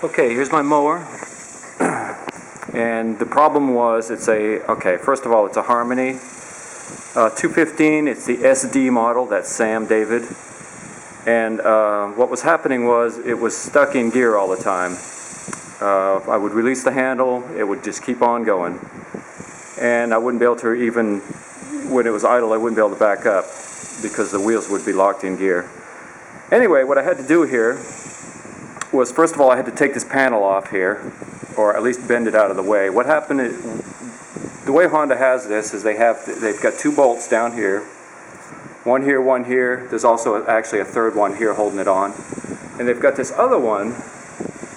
Okay, here's my mower. And the problem was, first of all, it's a Harmony 215. It's the SD model. That's Sam David. And what was happening was it was stuck in gear all the time. I would release the handle, it would just keep on going. And I wouldn't be able to even, when it was idle, I wouldn't be able to back up because the wheels would be locked in gear. Anyway, what I had to do here was, first of all, I had to take this panel off here, or at least bend it out of the way. What happened is, the way Honda has this is they've got two bolts down here, one here. There's also actually a third one here holding it on. And they've got this other one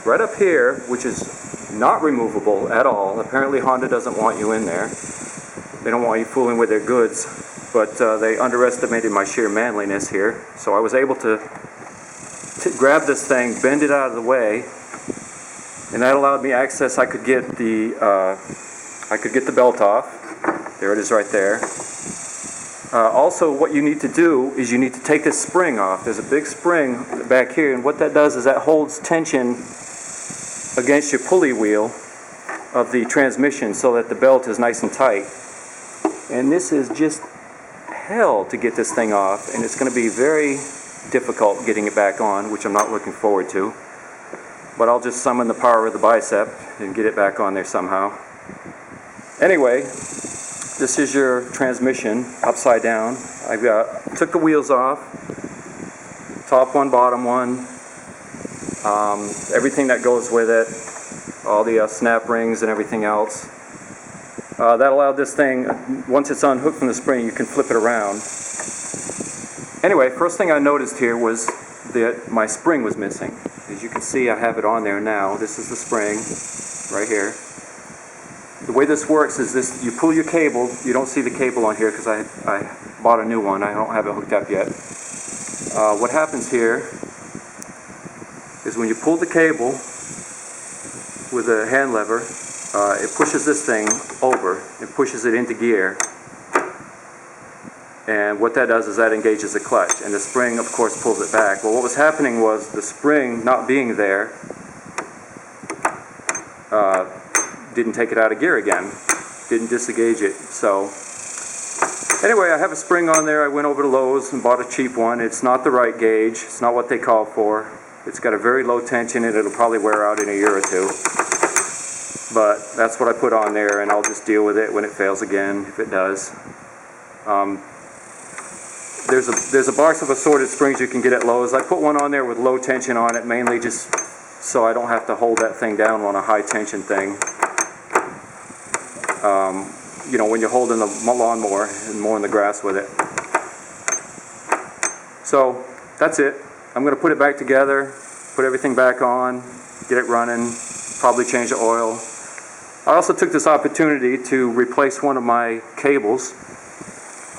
right up here, which is not removable at all. Apparently Honda doesn't want you in there. They don't want you fooling with their goods, but they underestimated my sheer manliness here. So I was able to grab this thing, bend it out of the way, and that allowed me access. I could get the belt off. There it is right there. Also, what you need to do is you need to take this spring off. There's a big spring back here, and what that does is that holds tension against your pulley wheel of the transmission so that the belt is nice and tight. And this is just hell to get this thing off, and it's going to be very difficult getting it back on, which I'm not looking forward to. But I'll just summon the power of the bicep and get it back on there somehow. Anyway, this is your transmission upside down. I took the wheels off, top one, bottom one, everything that goes with it, all the snap rings and everything else. That allowed this thing, once it's unhooked from the spring, you can flip it around. Anyway, first thing I noticed here was that my spring was missing. As you can see, I have it on there now. This is the spring right here. The way this works is this: you pull your cable. You don't see the cable on here because I bought a new one. I don't have it hooked up yet. What happens here is when you pull the cable with a hand lever, it pushes this thing over. It pushes it into gear. And what that does is that engages the clutch. And the spring, of course, pulls it back. Well, what was happening was the spring not being there didn't take it out of gear again. Didn't disengage it. So anyway, I have a spring on there. I went over to Lowe's and bought a cheap one. It's not the right gauge. It's not what they call for. It's got a very low tension and it'll probably wear out in a year or two. But that's what I put on there, and I'll just deal with it when it fails again, if it does. There's a box of assorted springs you can get at Lowe's. I put one on there with low tension on it, mainly just so I don't have to hold that thing down on a high tension thing. You know, when you're holding the lawnmower and mowing the grass with it. So that's it. I'm going to put it back together, put everything back on, get it running, probably change the oil. I also took this opportunity to replace one of my cables,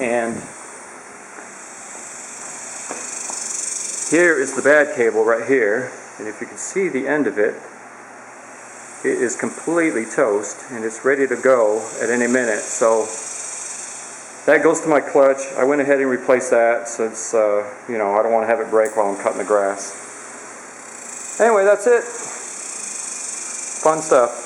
and here is the bad cable right here, and if you can see the end of it, it is completely toast and it's ready to go at any minute. So that goes to my clutch. I went ahead and replaced that since you know, I don't want to have it break while I'm cutting the grass. Anyway, that's it. Fun stuff.